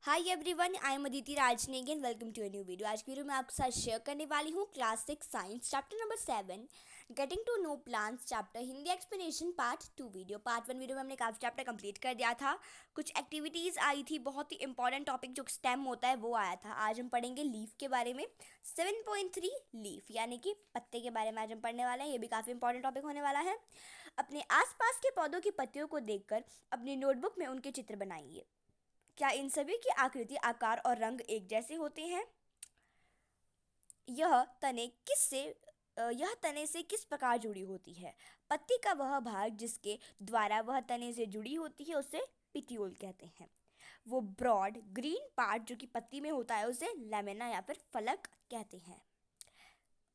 Hi everyone, I am Aditi Rajne again. Welcome to a new video. आज की video में आपके साथ शेयर करने वाली हूँ class 6 science chapter number 7 getting to know plants chapter Hindi explanation part 2 video. Part 1 video में हमने काफ़ी चैप्टर कंप्लीट कर दिया था। कुछ एक्टिविटीज़ आई थी, बहुत ही इंपॉर्टेंट टॉपिक जो स्टेम होता है वो आया था। आज हम पढ़ेंगे लीफ के बारे में। 7.3 लीफ यानी कि पत्ते के बारे में आज हम पढ़ने वाले हैं। ये भी काफ़ी इंपॉर्टेंट टॉपिक होने वाला है। अपने आसपास के पौधों की पत्तियों को देखकर अपनी नोटबुक में उनके चित्र बनाइए। क्या इन सभी की आकृति, आकार और रंग एक जैसे होते हैं? यह तने से किस प्रकार जुड़ी होती है? पत्ती का वह भाग जिसके द्वारा वह तने से जुड़ी होती है उसे पिटियोल कहते हैं। वो ब्रॉड ग्रीन पार्ट जो कि पत्ती में होता है उसे लैमेना या फिर फलक कहते हैं।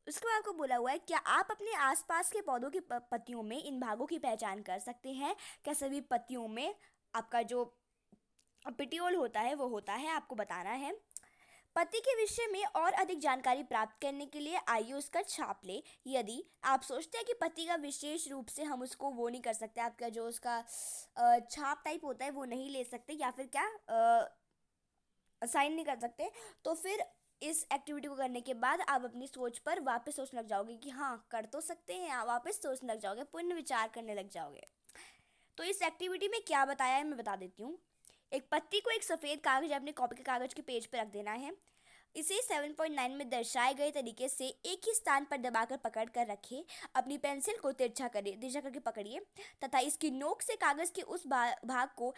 उसके बाद आपको बोला हुआ है, क्या आप अपने आसपास के पौधों की पत्तियों में इन भागों की पहचान कर सकते हैं? क्या सभी पत्तियों में आपका जो पिटियोल होता है वो होता है, आपको बताना है। पति के विषय में और अधिक जानकारी प्राप्त करने के लिए आइए उसका छाप ले। यदि आप सोचते हैं कि पति का विशेष रूप से हम उसको वो नहीं कर सकते, आपका जो उसका छाप टाइप होता है वो नहीं ले सकते या फिर क्या साइन नहीं कर सकते, तो फिर इस एक्टिविटी को करने के बाद आप अपनी सोच पर वापस सोचने लग जाओगे कि हाँ कर तो सकते हैं। आप वापस सोचने लग जाओगे, पुनः विचार करने लग जाओगे। तो इस एक्टिविटी में क्या बताया है मैं बता देती हूँ। एक पत्ती को एक सफ़ेद कागज या अपने कॉपी के कागज के पेज पर रख देना है। इसे 7.9 में दर्शाए गए तरीके से एक ही स्थान पर दबाकर पकड़ कर रखें। अपनी पेंसिल को तिरछा करके पकड़िए तथा इसकी नोक से कागज के उस भाग को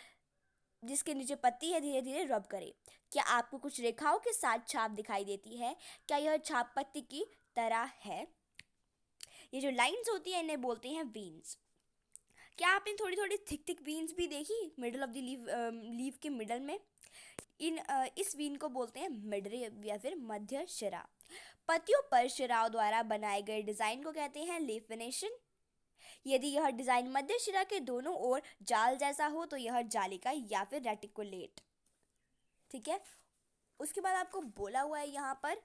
जिसके नीचे पत्ती है धीरे धीरे रब करें। क्या आपको कुछ रेखाओं के साथ छाप दिखाई देती है? क्या यह छाप पत्ती की तरह है? ये जो लाइंस होती है इन्हें बोलते हैं वीन्स। क्या आपने थोड़ी थोड़ी थिक थिक वीन्स भी देखी मिडल ऑफ द लीफ के मिडल में? इस वीन को बोलते हैं मिडरिब या फिर मध्य शिरा। पत्तियों पर शिराओं द्वारा बनाए गए डिजाइन को कहते हैं लीफ वेनेशन। यदि यह डिजाइन मध्य शिरा के दोनों ओर जाल जैसा हो तो यह जालिका या फिर रेटिकुलेट। ठीक है। उसके बाद आपको बोला हुआ है यहाँ पर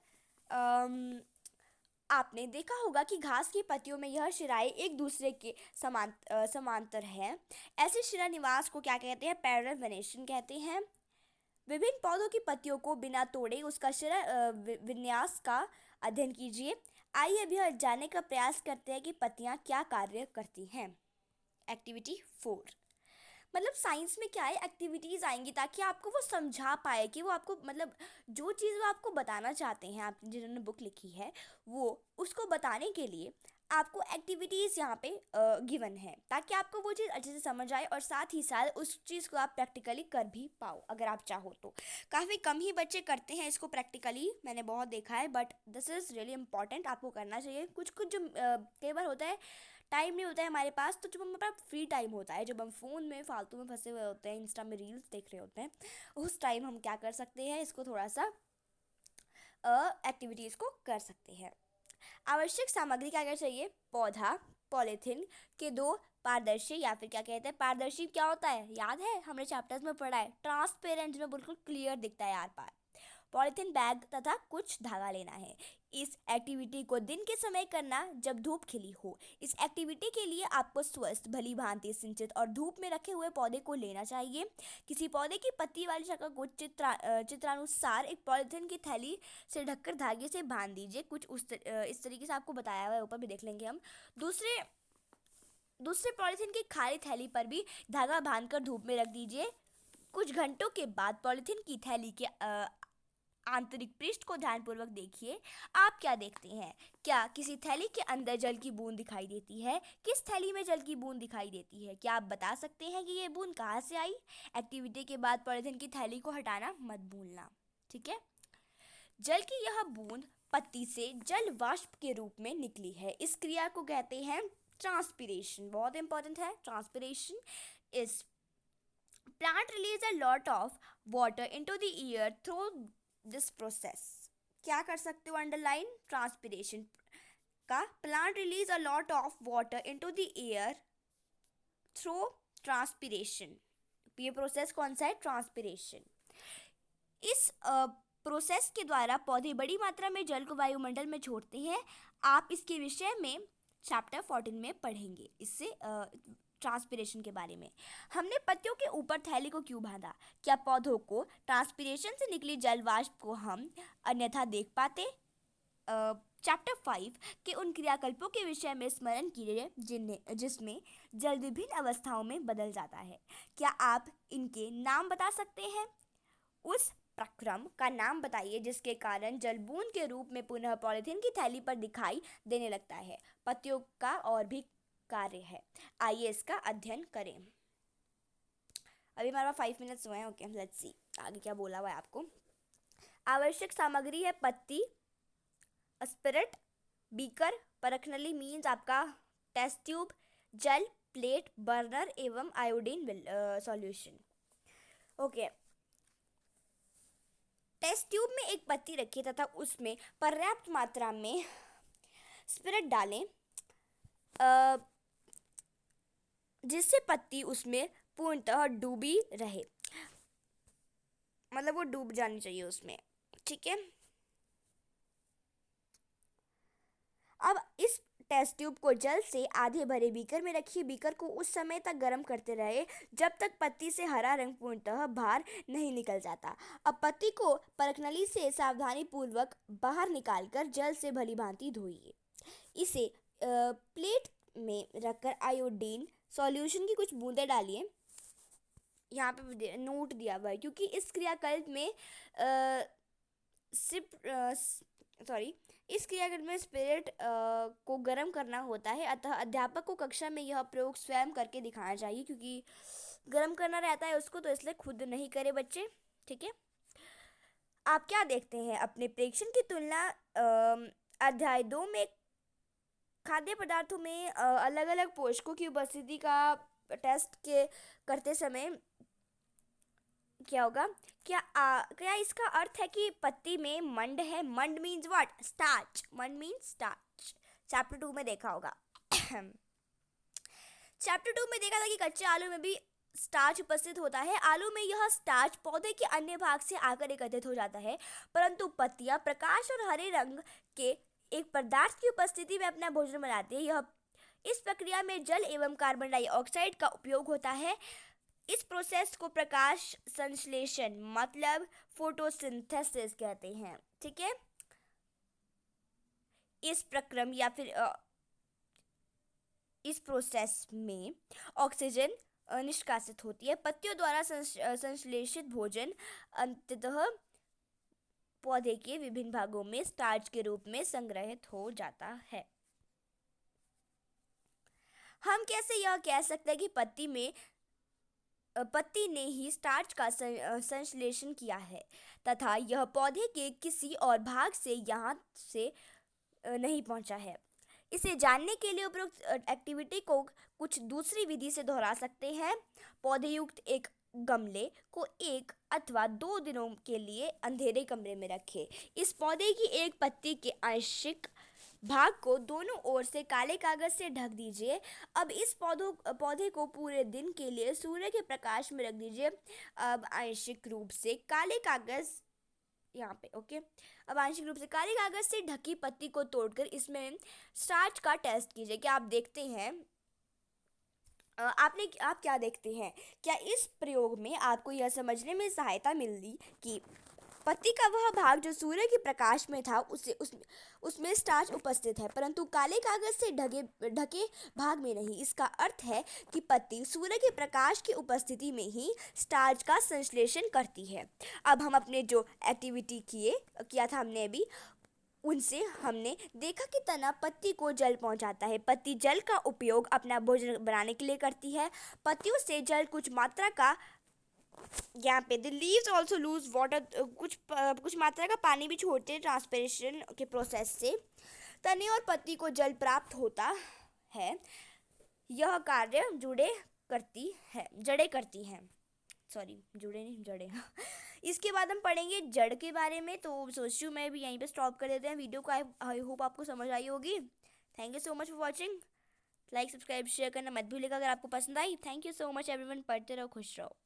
आपने देखा होगा कि घास की पत्तियों में यह शिराएं एक दूसरे के समांतर है। ऐसे शिरा निवास को क्या कहते हैं? पैरेलल वेनेशन कहते हैं। विभिन्न पौधों की पत्तियों को बिना तोड़े उसका शिरा विन्यास का अध्ययन कीजिए। आइए अभी यह जानने का प्रयास करते हैं कि पत्तियां क्या कार्य करती हैं। एक्टिविटी 4, मतलब साइंस में क्या है, एक्टिविटीज़ आएंगी ताकि आपको वो समझा पाए कि वो आपको मतलब जो चीज़ वो आपको बताना चाहते हैं, आप जिन्होंने बुक लिखी है वो उसको बताने के लिए आपको एक्टिविटीज़ यहाँ पे गिवन है ताकि आपको वो चीज़ अच्छे से समझ आए और साथ ही साथ उस चीज़ को आप प्रैक्टिकली कर भी पाओ अगर आप चाहो तो। काफ़ी कम ही बच्चे करते हैं इसको प्रैक्टिकली, मैंने बहुत देखा है, but this is really important, आपको करना चाहिए। कुछ कुछ जो कई बार होता है टाइम नहीं होता है हमारे पास, तो जब हमारे पास फ्री टाइम होता है, जब हम फ़ोन में फालतू में फंसे हुए होते हैं, इंस्टा में रील्स देख रहे होते हैं, उस टाइम हम क्या कर सकते हैं, इसको थोड़ा सा एक्टिविटीज़ को कर सकते हैं। आवश्यक सामग्री क्या क्या चाहिए? पौधा, पॉलीथीन के दो पारदर्शी या फिर क्या कहते हैं पारदर्शी, क्या होता है याद है हमने चैप्टर्स में पढ़ा है, ट्रांसपेरेंट, में बिल्कुल क्लियर दिखता है यार पार। पॉलीथीन बैग तथा कुछ धागा लेना है। इस एक्टिविटी को दिन के समय करना जब धूप खिली हो। इस एक्टिविटी के लिए आपको स्वस्थ, भली भांति सिंचित और धूप में रखे हुए पौधे को लेना चाहिए। किसी पौधे की पत्ती वाली शाखा को चित्रानुसार एक पॉलीथीन की थैली से ढककर धागे से बांध दीजिए। कुछ इस तरीके से आपको बताया हुआ है, ऊपर भी देख लेंगे हम। दूसरे पॉलीथीन की खाली थैली पर भी धागा बांधकर धूप में रख दीजिए। कुछ घंटों के बाद पॉलीथीन की थैली के आंतरिक पृष्ठ को ध्यानपूर्वक देखिए। आप क्या देखते हैं? क्या किसी थैली के अंदर जल की बूंद दिखाई देती है? किस थैली में जल की बूंद दिखाई देती है? क्या आप बता सकते हैं कि ये बूंद कहाँ से आई? एक्टिविटी के बाद पॉलीथीन की थैली को हटाना मत भूलना। ठीक है। जल की यह बूंद पत्ती से जल वाष्प के रूप में निकली है। इस क्रिया को कहते हैं ट्रांसपिरेशन। बहुत इंपॉर्टेंट है ट्रांसपिरेशन। इस plant release a lot of water into the air through this process. क्या कर सकते हो अंडरलाइन? ट्रांसपिरेशन का plant release a lot of water into the air through transpiration. ये प्रोसेस कौन सा है? ट्रांसपिरेशन। इस प्रोसेस के द्वारा पौधे बड़ी मात्रा में जल को वायुमंडल में छोड़ते हैं। आप इसके विषय में चैप्टर 14 में पढ़ेंगे। इससे ट्रांसपिरेशन के बारे में। हमने पत्तियों के ऊपर थैली को क्यों बांधा? क्या पौधों को ट्रांसपिरेशन से निकली जल वाष्प को हम अन्यथा देख पाते? चैप्टर 5 के उन क्रियाकल्पों के विषय में स्मरण कीजिए जिसमें जल विभिन्न अवस्थाओं में बदल जाता है। क्या आप इनके नाम बता सकते हैं? उस प्रक्रम का नाम बताइए जिसके कारण जल बूंद के रूप में पुनः पॉलीथीन की थैली पर दिखाई देने लगता है। पत्तियों का और भी कार्य है, आइए इसका अध्ययन करें। अभी हमारे पास 5 मिनट्स हुए हैं। ओके, लेट्स सी आगे क्या बोला हुआ है आपको। आवश्यक सामग्री है पत्ती, स्पिरिट, बीकर, परखनली मीन्स आपका टेस्ट ट्यूब, जल, प्लेट, बर्नर एवं iodine solution. Okay, test tube में एक पत्ती रखिए तथा उसमें पर्याप्त मात्रा में स्पिरिट डालें जिससे पत्ती उसमें पूर्णतः डूबी रहे, मतलब वो डूब जानी चाहिए उसमें। ठीक है, अब इस टेस्ट ट्यूब को जल से आधे भरे बीकर में रखिए। बीकर को उस समय तक गर्म करते रहे जब तक पत्ती से हरा रंग पूर्णतः बाहर नहीं निकल जाता। अब पत्ती को परखनली से सावधानी पूर्वक बाहर निकालकर जल से भली भांति धोइए। इसे प्लेट में रखकर आयोडीन सॉल्यूशन की कुछ बूंदें डालिए। यहाँ पे नोट दिया हुआ है क्योंकि इस क्रियाकल्प में इस क्रियाकल्प में स्पिरिट को गर्म करना होता है, अतः अध्यापक को कक्षा में यह प्रयोग स्वयं करके दिखाना चाहिए क्योंकि गर्म करना रहता है उसको, तो इसलिए खुद नहीं करे बच्चे। ठीक है, आप क्या देखते हैं? अपने प्रेक्षण की तुलना अध्याय 2 में खाद्य पदार्थों में अलग अलग पोषकों की उपस्थिति का टेस्ट के करते समय क्या होगा? क्या इसका अर्थ है कि पत्ती में मंड है? मंड मीन्स व्हाट? स्टार्च। मंड मीन्स स्टार्च। चैप्टर 2 में देखा होगा। चैप्टर 2 में देखा था कि कच्चे आलू में भी स्टार्च उपस्थित होता है। आलू में यह स्टार्च पौधे के अन्य भाग से आकर एकत्रित हो जाता है, परंतु पत्तियां प्रकाश और हरे रंग के एक पदार्थ की उपस्थिति में अपना भोजन बनाती है। इस प्रक्रिया में जल एवं कार्बन डाइऑक्साइड का उपयोग होता है। इस प्रोसेस को प्रकाश संश्लेषण मतलब फोटोसिंथेसिस कहते हैं। ठीक है, इस प्रक्रम या फिर इस प्रोसेस में ऑक्सीजन निष्कासित होती है। पत्तियों द्वारा संश्लेषित भोजन अंततः पौधे के विभिन्न भागों में स्टार्च के रूप में संग्रहित हो जाता है। हम कैसे यह कह सकते हैं कि पत्ती ने ही स्टार्च का संश्लेषण किया है तथा यह पौधे के किसी और भाग से यहाँ से नहीं पहुँचा है? इसे जानने के लिए उपरोक्त एक्टिविटी को कुछ दूसरी विधि से दोहरा सकते हैं। पौधे युक्त एक गमले को 1 अथवा 2 दिनों के लिए अंधेरे कमरे में रखें। इस पौधे की एक पत्ती के आंशिक भाग को दोनों ओर से काले कागज से ढक दीजिए। अब इस पौधे को पूरे दिन के लिए सूर्य के प्रकाश में रख दीजिए। अब आंशिक रूप से काले कागज यहाँ पे ओके अब आंशिक रूप से काले कागज से ढकी पत्ती को तोड़कर इसमें स्टार्च का टेस्ट कीजिए। क्या आप देखते हैं? आप क्या देखते हैं? क्या इस प्रयोग में आपको यह समझने में सहायता मिली कि पत्ती का वह भाग जो सूर्य के प्रकाश में था उसमें स्टार्च उपस्थित है, परंतु काले कागज से ढके भाग में नहीं। इसका अर्थ है कि पत्ती सूर्य के प्रकाश की उपस्थिति में ही स्टार्च का संश्लेषण करती है। अब हम अपने जो एक्टिविटी किया था हमने अभी, उनसे हमने देखा कि तना पत्ती को जल पहुंचाता है। पत्ती जल का उपयोग अपना भोजन बनाने के लिए करती है। पत्तियों से जल कुछ मात्रा का यहाँ पे the leaves also loose water, कुछ मात्रा का पानी भी छोड़ते हैं ट्रांसपिरेशन के प्रोसेस से। तने और पत्ती को जल प्राप्त होता है। यह कार्य जड़ें करती हैं। जुड़े नहीं, जड़ें। इसके बाद हम पढ़ेंगे जड़ के बारे में, तो सोचूं मैं भी यहीं पे स्टॉप कर देते हैं वीडियो को। आई होप आपको समझ आई होगी। Thank you so much for watching. Like, subscribe, share करना मत भूलिएगा अगर आपको पसंद आई। Thank you so much everyone. पढ़ते रहो, खुश रहो।